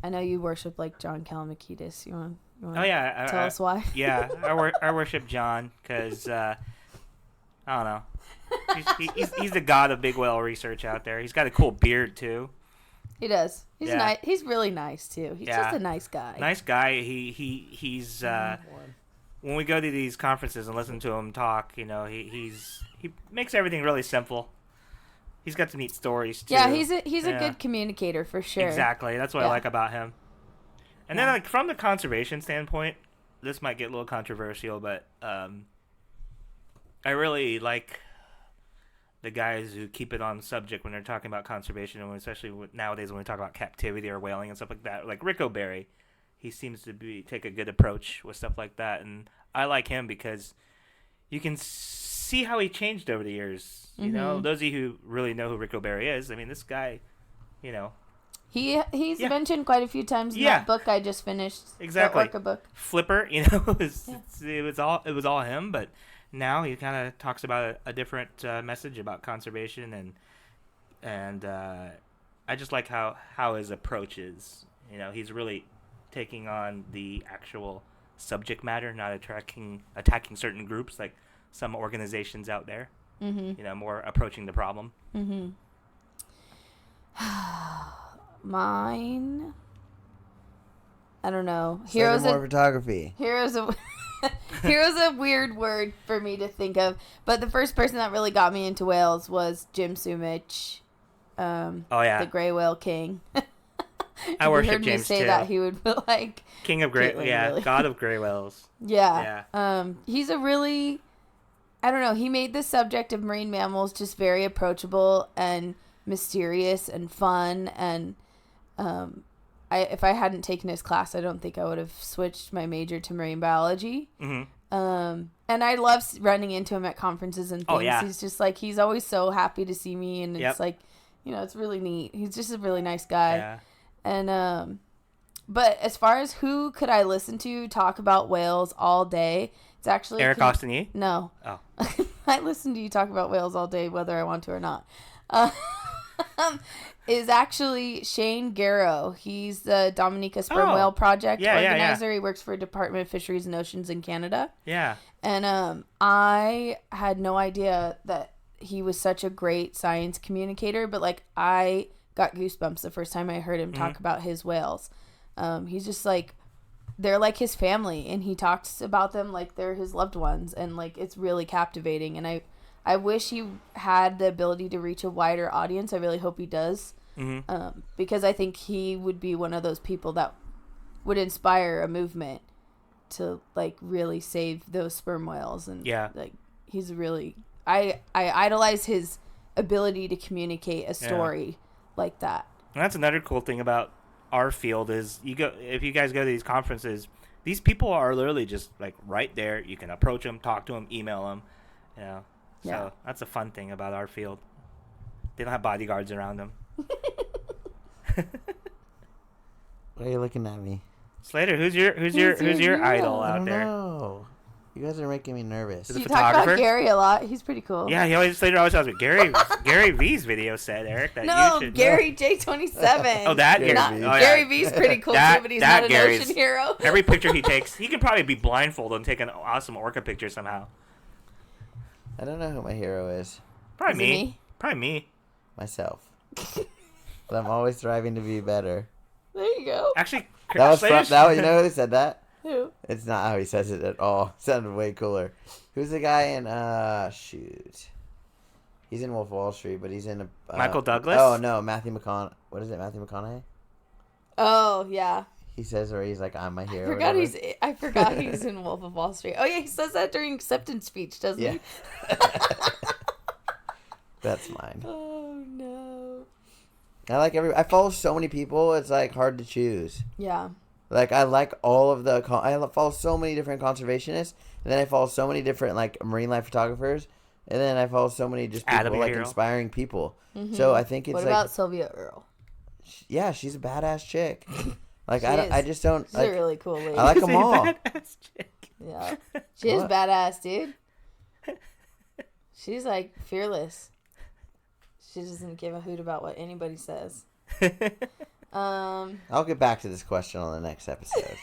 I know you worship like John Calamakitis. You want to tell us why? Yeah, I worship John because I don't know. He's the god of big whale research out there. He's got a cool beard too. He does. He's nice. He's really nice too. He's just a nice guy. Nice guy. He's when we go to these conferences and listen to him talk, he makes everything really simple. He's got some neat stories too. Yeah, he's a good communicator for sure. Exactly. That's what I like about him. And then, like, from the conservation standpoint, this might get a little controversial, but I really like the guys who keep it on subject when they're talking about conservation, and especially nowadays when we talk about captivity or whaling and stuff like that. Like Rick O'Berry, he seems to take a good approach with stuff like that, and I like him because you can see how he changed over the years. Those of you who really know who Rick O'Berry is, I mean, this guy, He's mentioned quite a few times in that book I just finished. Exactly. The Orca book. Flipper, it was all him, but now he kind of talks about a different message about conservation and I just like how his approach is. He's really taking on the actual subject matter, not attacking certain groups like some organizations out there. Mm-hmm. More approaching the problem. Mm-hmm. Mine, I don't know. Heroes of photography. Heroes a weird word for me to think of, but the first person that really got me into whales was Jim Sumich. The gray whale king. I worship James too. Say that he would be like king of gray, really. God of gray whales. Yeah. He's a really, I don't know. He made the subject of marine mammals just very approachable and mysterious and fun. And if I hadn't taken his class, I don't think I would have switched my major to marine biology. Mm-hmm. And I love running into him at conferences and things. Oh, yeah. He's just like, he's always so happy to see me, and it's like, it's really neat. He's just a really nice guy. Yeah. And but as far as who could I listen to talk about whales all day, it's actually Eric Ostany. No. Oh. I listen to you talk about whales all day, whether I want to or not. Is actually Shane Garrow. He's the Dominica Sperm Whale Project organizer. He works for Department of Fisheries and Oceans in Canada. Yeah. And I had no idea that he was such a great science communicator, but like I got goosebumps the first time I heard him talk about his whales. He's just like, they're like his family, and he talks about them like they're his loved ones, and like it's really captivating. And I wish he had the ability to reach a wider audience. I really hope he does. Mm-hmm. Because I think he would be one of those people that would inspire a movement to like really save those sperm whales. And like, he's really, I idolize his ability to communicate a story like that. And that's another cool thing about our field is if you guys go to these conferences, these people are literally just like right there. You can approach them, talk to them, email them, So that's a fun thing about our field. They don't have bodyguards around them. Why are you looking at me? Slater, who's your idol out there? No, you guys are making me nervous. You talk about Gary a lot. He's pretty cool. Yeah, Slater always tells me Gary V's video said, Eric, that you should. Gary J27. Oh, that Gary V's pretty cool too, but he's not an ocean hero. Every picture he takes, he can probably be blindfolded and take an awesome orca picture somehow. I don't know who my hero is. Probably me. Probably me. Myself. But I'm always striving to be better. There you go. Actually, you know who said that? Who? It's not how he says it at all. It sounded way cooler. Who's the guy in shoot? He's in Wolf of Wall Street, but he's in Michael Douglas? Oh no, Matthew McConaughey. What is it, Matthew McConaughey? Oh yeah. He says, or he's like, I'm my hero. I forgot he's in Wolf of Wall Street. Oh yeah, he says that during acceptance speech, doesn't he? That's mine. Oh no. I follow so many people. It's like hard to choose. Yeah. Like I like all of I follow so many different conservationists, and then I follow so many different like marine life photographers, and then I follow so many just people like inspiring people. Mm-hmm. So I think it's What about Sylvia Earle? Yeah, she's a badass chick. Like I just don't. She's a really cool lady. I like them all. Badass chick. Yeah, she is badass, dude. She's like fearless. She doesn't give a hoot about what anybody says. I'll get back to this question on the next episode.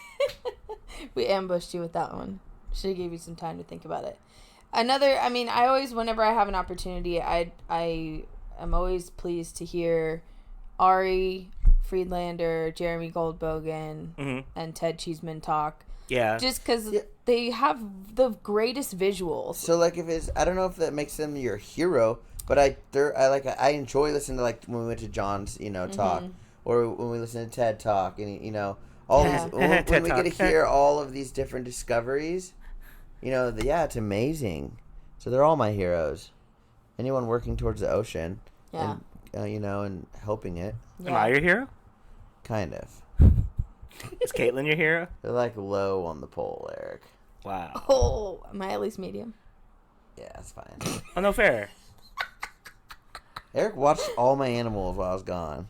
We ambushed you with that one. Should have gave you some time to think about it. I always, whenever I have an opportunity, I am always pleased to hear Ari Friedlander, Jeremy Goldbogen, and Ted Cheeseman talk. Yeah. Just because they have the greatest visuals. So, like, I don't know if that makes them your hero, but I enjoy listening to, like, when we went to John's, talk, or when we listen to TED talk, and, all these, when we get to hear all of these different discoveries, it's amazing. So they're all my heroes. Anyone working towards the ocean, and, and helping it. Yeah. Am I your hero? Kind of. Is Katlyn your hero? They're like low on the pole, Eric. Wow. Oh, am I at least medium? Yeah, that's fine. Oh, no fair. Eric watched all my animals while I was gone.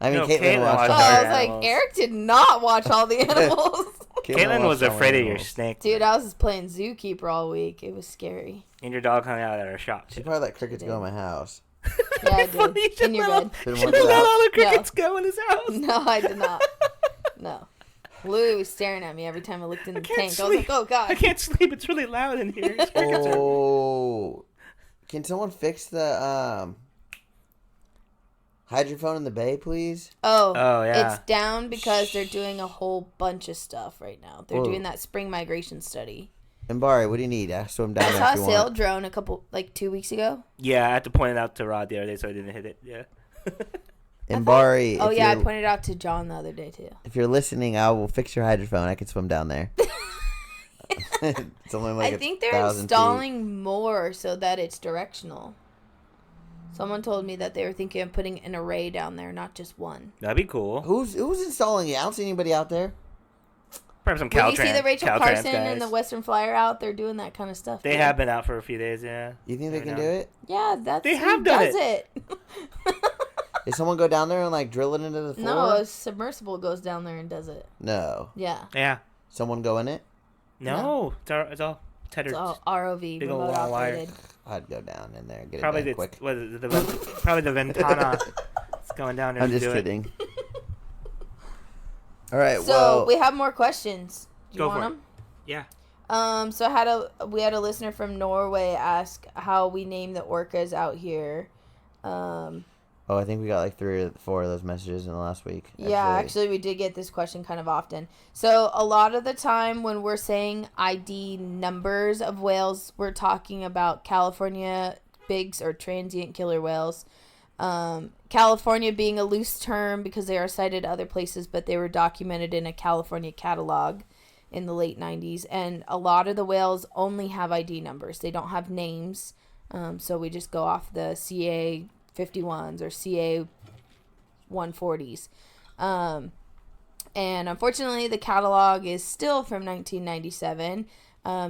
I mean, No, Caitlyn Caitlyn watched watched Oh, all I our was like, animals. Eric did not watch all the animals. Caitlyn was watched all afraid of your animals. snake. Dude, I was just playing zookeeper all week. It was scary. And your dog hung out at our shop, She too. probably let crickets go in my house. Yeah, I Funny, did. you In your let bed. all- Didn't You want to let go out. all the crickets go in his house. No, I did not. No. Louis was staring at me every time I looked in the can't tank. I was like, sleep. oh, God. I can't sleep. It's really loud in here. These crickets are... Oh, can someone fix the hydrophone in the bay, please? Oh, yeah. it's down because they're doing a whole bunch of stuff right now. They're Whoa. doing that spring migration study. And Bari, what do you need? I swim down I there saw if a you sail want. drone 2 weeks ago. Yeah, I had to point it out to Rod the other day so I didn't hit it. Yeah. And Bari, Oh, if yeah, I you're- pointed it out to John the other day, too. if you're listening, I will fix your hydrophone. I can swim down there. It's only like I think they're 1,000 installing more so that it's directional. Someone told me that they were thinking of putting an array down there, not just one. That'd be cool. Who's installing it? I don't see anybody out there. Probably some When you see the Rachel Caltrans Carson guys. and the Western Flyer out, they're doing that kind of stuff. They dude. have been out for a few days, yeah. You think they Never can know. do it? Yeah, that's They who have done does it. Did someone go down there and like drill it into the floor? No, a submersible goes down there and does it. No. Yeah. Yeah. Someone go in it? No. It's all tethered. It's all ROV, Big remote ol' long wire. operated. I'd go down in there and get Probably it done quick. probably the Ventana. It's going down there I'm to just do kidding. All right, So well, we have more questions. Do you Go want for it. them? Yeah. So we had a listener from Norway ask how we name the orcas out here. I think we got like 3 or 4 of those messages in the last week. Yeah, actually, we did get this question kind of often. So a lot of the time when we're saying ID numbers of whales, we're talking about California bigs or transient killer whales. California being a loose term because they are cited other places, but they were documented in a California catalog in the late 90s. And a lot of the whales only have ID numbers. They don't have names. So we just go off the CA 51s or CA 140s. And unfortunately, the catalog is still from 1997.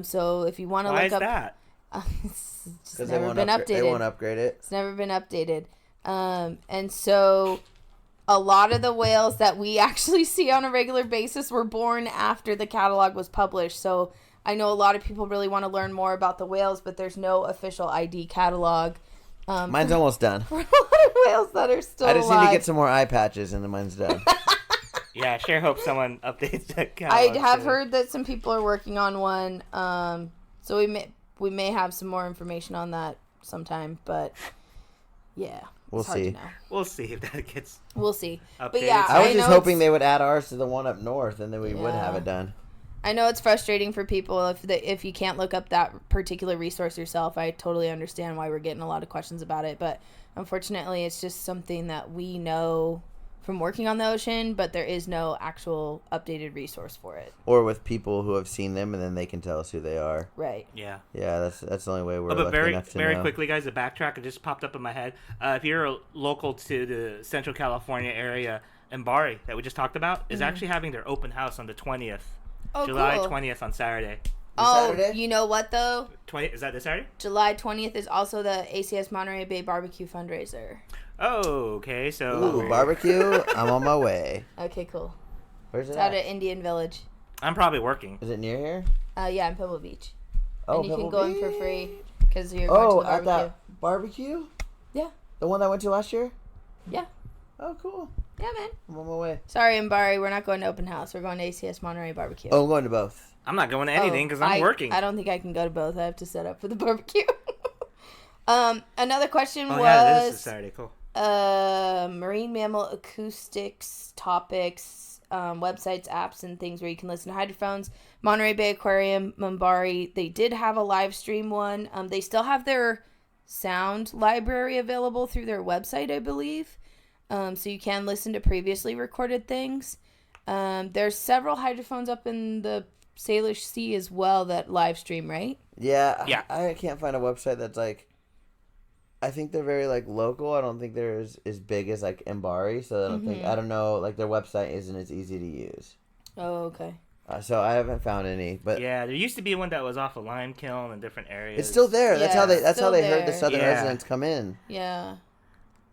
So if you want to Why look is up... that? It's just because never been updated. They won't upgrade it. It's never been updated. And so a lot of the whales that we actually see on a regular basis were born after the catalog was published. So I know a lot of people really want to learn more about the whales, but there's no official ID catalog. Mine's almost done. For a lot of whales that are still I just alive. need to get some more eye patches and then mine's done. Yeah, I sure hope someone updates that I catalog have soon. heard that some people are working on one. So we may have some more information on that sometime, but yeah. We'll it's hard to see. know. We'll see if that gets We'll see. updated. But yeah, I was just know hoping it's- they would add ours to the one up north and then we would have Yeah. it done. I know it's frustrating for people if you can't look up that particular resource yourself. I totally understand why we're getting a lot of questions about it, but unfortunately, it's just something that we know from working on the ocean, but there is no actual updated resource for it. Or with people who have seen them and then they can tell us who they are. Right. Yeah. Yeah, that's the only way we're Oh, but lucky very enough to very know. quickly, guys, a backtrack. It just popped up in my head. If you're local to the Central California area, Mbari that we just talked about is actually having their open house on the 20th. Oh, July cool. 20th on Saturday. Oh, Saturday? you know what though? 20 is that this Saturday? July 20th is also the ACS Monterey Bay Barbecue fundraiser. Oh, okay. So Ooh, barbecue, I'm on my way. Okay, cool. Where's it It's out at? at Indian Village. I'm probably working. Is it near here? Yeah, in Pebble Beach. Oh, And you Pebble can go in Beach. for free because you're going Oh, to the at barbecue. that barbecue? Yeah. The one that I went to last year? Yeah. Oh, cool. Yeah, man. I'm on my way. Sorry, Mbari, we're not going to open house. We're going to ACS Monterey Barbecue. Oh, I'm going to both. I'm not going to anything because I'm working. I don't think I can go to both. I have to set up for the barbecue. Another question Oh was yeah, this is Saturday. Cool. marine mammal acoustics topics, websites, apps, and things where you can listen to hydrophones. Monterey Bay Aquarium, Mumbari, they did have a live stream one. They still have their sound library available through their website, I believe. So you can listen to previously recorded things. There's several hydrophones up in the Salish Sea as well that live stream, right? Yeah. Yeah. I can't find a website that's like. I think they're very like local. I don't think they're as big as like Mbari, so I don't know. Like their website isn't as easy to use. Oh, okay. So I haven't found any, but Yeah, there used to be one that was off of Lime Kiln in different areas. it's still there. That's Yeah, how they. it's That's how still they heard the there. southern Yeah. residents come in. Yeah.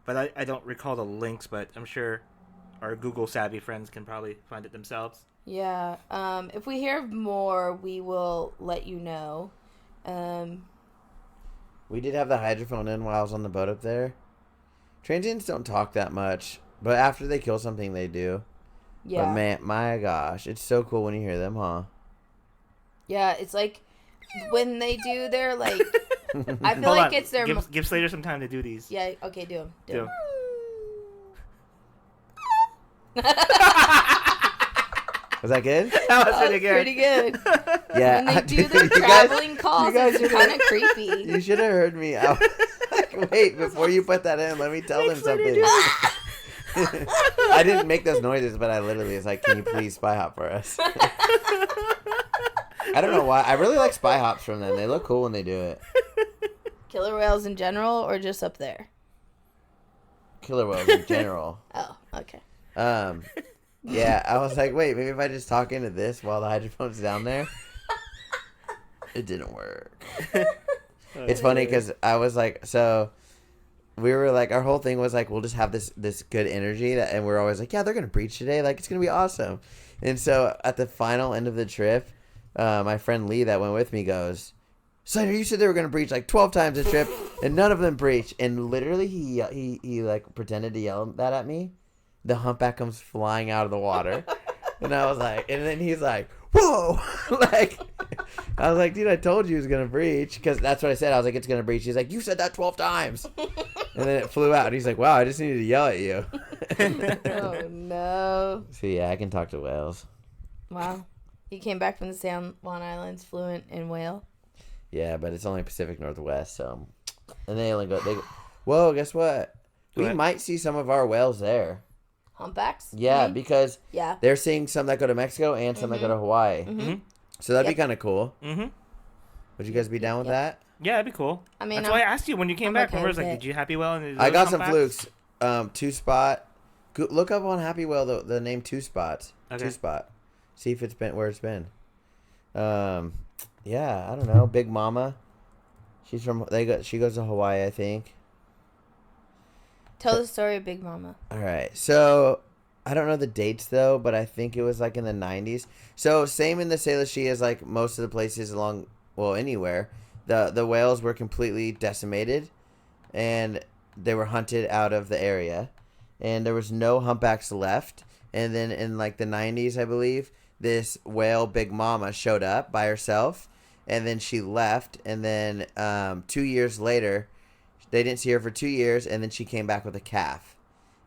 But I don't recall the links, but I'm sure our Google savvy friends can probably find it themselves. Yeah. If we hear more, we will let you know. We did have the hydrophone in while I was on the boat up there. Transients don't talk that much, but after they kill something, they do. Yeah. But man, my gosh, it's so cool when you hear them, huh? Yeah, it's like when they do their like. I feel Hold like on. it's their. Give Slater some time to do these. Yeah. Okay. Do them. Do 'em. Was that good? That was pretty good. Pretty good. Yeah. When they do their You guys- traveling calls, guys it's kind of creepy. You should have heard me out. Like, wait, before you put that in, let me tell them something. I didn't make those noises, but I literally was like, can you please spy hop for us? I don't know why. I really like spy hops from them. They look cool when they do it. Killer whales in general, or just up there? Killer whales in general. Oh, okay. Yeah, I was like, wait, maybe if I just talk into this while the hydrophone's down there. It didn't work. It's funny because I was like, so we were like, our whole thing was like, we'll just have this good energy and we're always like, yeah, they're gonna breach today, like it's gonna be awesome. And so at the final end of the trip, my friend Lee that went with me goes, Slater, you said they were gonna breach like 12 times a trip and none of them breached. And literally he like pretended to yell that at me. The humpback comes flying out of the water. And I was like, and then he's like, whoa. Like, I was like, dude, I told you it was going to breach. Because that's what I said. I was like, it's going to breach. He's like, you said that 12 times. And then it flew out. And he's like, wow, I just needed to yell at you. Oh, no. So, yeah, I can talk to whales. Wow. He came back from the San Juan Islands fluent in whale. Yeah, but it's only Pacific Northwest. So, and they only go, whoa, guess what? We might see some of our whales there. Humpbacks? Yeah, because yeah, they're seeing some that go to Mexico and some that go to Hawaii. Mm-hmm. So that'd be kind of cool. Mm-hmm. Would you guys be down with that? Yeah, that'd be cool. I mean, that's why I asked you when you came I'm back. okay Remember, I was with like, it. did you happy well? And I got some flukes. 2-spot. Look up on Happy Whale the name 2-Spots. Okay. 2-Spot. See if it's been where it's been. Yeah, I don't know. Big Mama. She's from. She goes to Hawaii, I think. Tell the story of Big Mama. All right. So, I don't know the dates, though, but I think it was, like, in the 90s. So, same in the Salish as, like, most of the places along, well, anywhere. The whales were completely decimated, and they were hunted out of the area. And there was no humpbacks left. And then in, like, the 90s, I believe, this whale, Big Mama, showed up by herself. And then she left. And then 2 years later, they didn't see her for 2 years, and then she came back with a calf.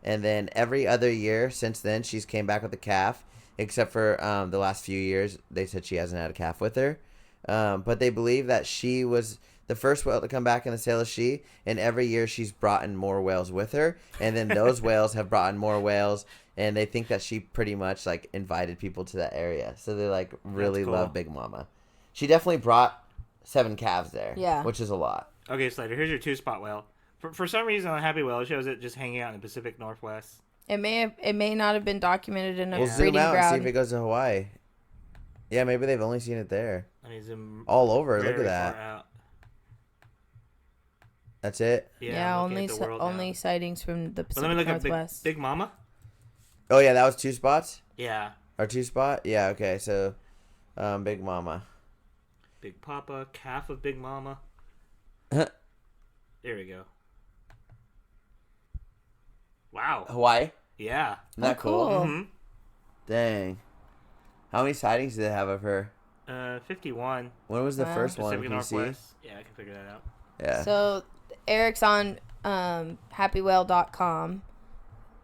And then every other year since then, she's came back with a calf, except for the last few years. They said she hasn't had a calf with her. But they believe that she was the first whale to come back in the Salish, and every year she's brought in more whales with her. And then those whales have brought in more whales, and they think that she pretty much, like, invited people to that area. So they, like, really love Big Mama. She definitely brought 7 calves there, Yeah. which is a lot. Okay, Slater, here's your 2-spot whale. For some reason on Happy Whale, it shows it just hanging out in the Pacific Northwest. It may not have been documented in a We'll zoom breeding out and see ground. if it goes to Hawaii. Yeah, maybe they've only seen it there. I mean, zoom All over. Look very at that. far out. That's it. Yeah, I'm looking at the world only now. sightings from the But Pacific let me look at Northwest. Big Mama. Oh, yeah, that was 2 spots? Yeah. Or 2-spot? Yeah, okay. So, Big Mama. Big Papa, calf of Big Mama. Huh. There we go. Wow. Hawaii? Yeah. Isn't that cool? cool. Mm-hmm. Dang. How many sightings did they have of her? 51. When was the Wow. first one? Pacific Can you see? Northwest. Yeah, I can figure that out. Yeah. So Eric's on happywhale.com,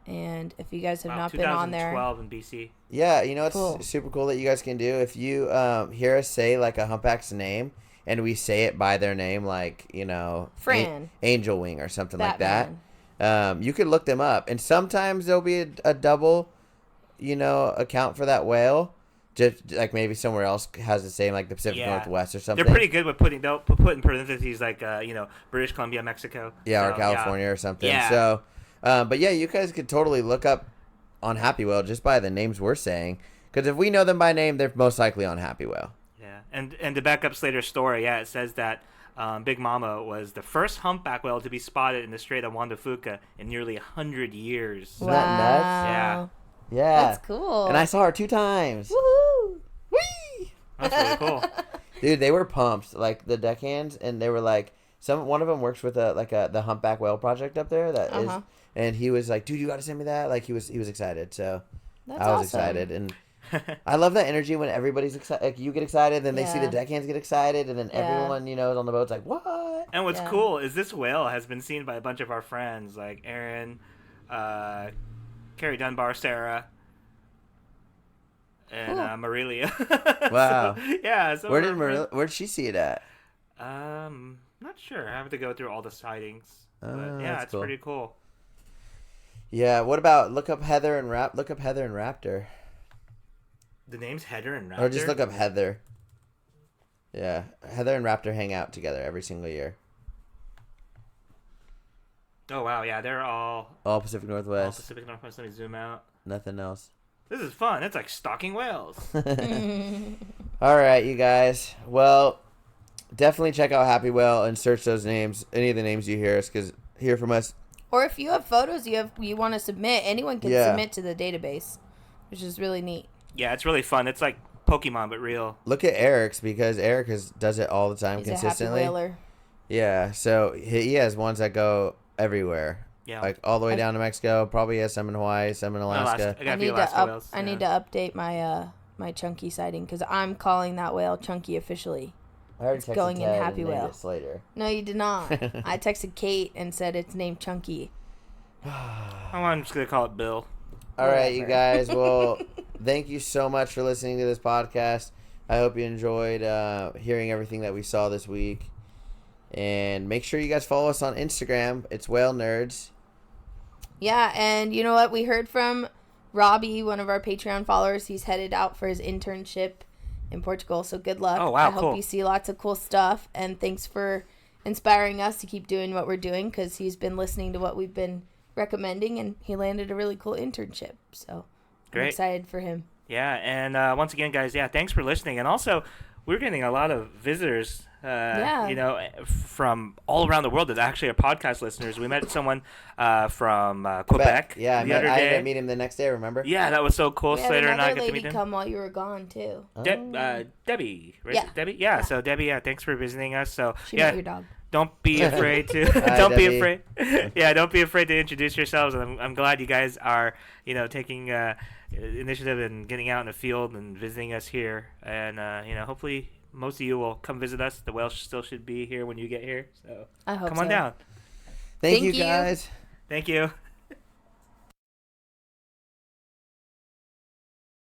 and if you guys have Wow, not been on there, 2012 in BC. Yeah, you know what's Cool. super cool that you guys can do? If you hear us say, like, a humpback's name, and we say it by their name, like, you know, Fran. Angel Wing or something like Batman. that, you could look them up. And sometimes there'll be a double, you know, account for that whale. Just like maybe somewhere else has the same, like the Pacific Northwest or something. They're pretty good with putting in parentheses like British Columbia, Mexico. Yeah, So, or California or something. Yeah. So, but yeah, you guys could totally look up on Happy Whale just by the names we're saying. Because if we know them by name, they're most likely on Happy Whale. Yeah, and to back up Slater's story, it says that Big Mama was the first humpback whale to be spotted in the Strait of Juan de Fuca in nearly 100 years. Isn't that nuts? Yeah. Yeah. That's cool. And I saw her 2 times. Woohoo! Whee! That's really cool. Dude, they were pumped, like the deckhands, and they were like, one of them works with the Humpback Whale Project up there that is, and he was like, dude, you got to send me that. Like he was excited, so That's I was awesome. excited, and I love that energy when everybody's excited. Like you get excited, then they see the deckhands get excited, and then everyone on the boat's like, what? And what's cool is this whale has been seen by a bunch of our friends like Aaron, Carrie Dunbar, Sarah. And Marilia. Wow. So, yeah. So where'd she see it at? Not sure. I have to go through all the sightings. But That's it's cool. pretty cool. Yeah. What about look up Heather and Raptor? The name's Heather and Raptor. Or just look up Heather. Yeah, Heather and Raptor hang out together every single year. Oh wow, yeah, they're all Pacific Northwest. All Pacific Northwest. Let me zoom out. Nothing else. This is fun. It's like stalking whales. All right, you guys. Well, definitely check out Happy Whale and search those names, any of the names you hear from us. Or if you have photos you want to submit, anyone can submit to the database, which is really neat. Yeah, it's really fun. It's like Pokemon, but real. Look at Eric's, because Eric does it all the time. He's consistently. a happy whaler. Yeah, so he has ones that go everywhere. Yeah, like all the way down to Mexico. Probably has some in Hawaii, some in Alaska. I need to update my my chunky sighting because I'm calling that whale chunky officially. I already texted going in Ted Happy and named Whale. it Slater. No, you did not. I texted Kate and said it's named Chunky. I'm just gonna call it Bill. All right, you guys. Well, thank you so much for listening to this podcast. I hope you enjoyed hearing everything that we saw this week. And make sure you guys follow us on Instagram. It's Whalenerds. Yeah, and you know what? We heard from Robbie, one of our Patreon followers. He's headed out for his internship in Portugal, so good luck. Oh, wow, I hope you see lots of cool stuff, and thanks for inspiring us to keep doing what we're doing, because he's been listening to what we've been recommending, and he landed a really cool internship, so I'm excited for him. Yeah, and once again, guys, thanks for listening. And also, we're getting a lot of visitors, from all around the world that actually are podcast listeners. We met someone from Quebec. Yeah, I ended up meeting him the next day, remember? Yeah, that was so cool. Slater and I got to meet him. Come while you were gone, too. Debbie, right? Yeah. Debbie? Yeah, so Debbie, thanks for visiting us. So, she met your dog. Don't be afraid to don't be afraid. Yeah, don't be afraid to introduce yourselves. And I'm glad you guys are, taking initiative and getting out in the field and visiting us here. And hopefully most of you will come visit us. The whale still should be here when you get here. So I hope come on down. Thank you guys. Thank you.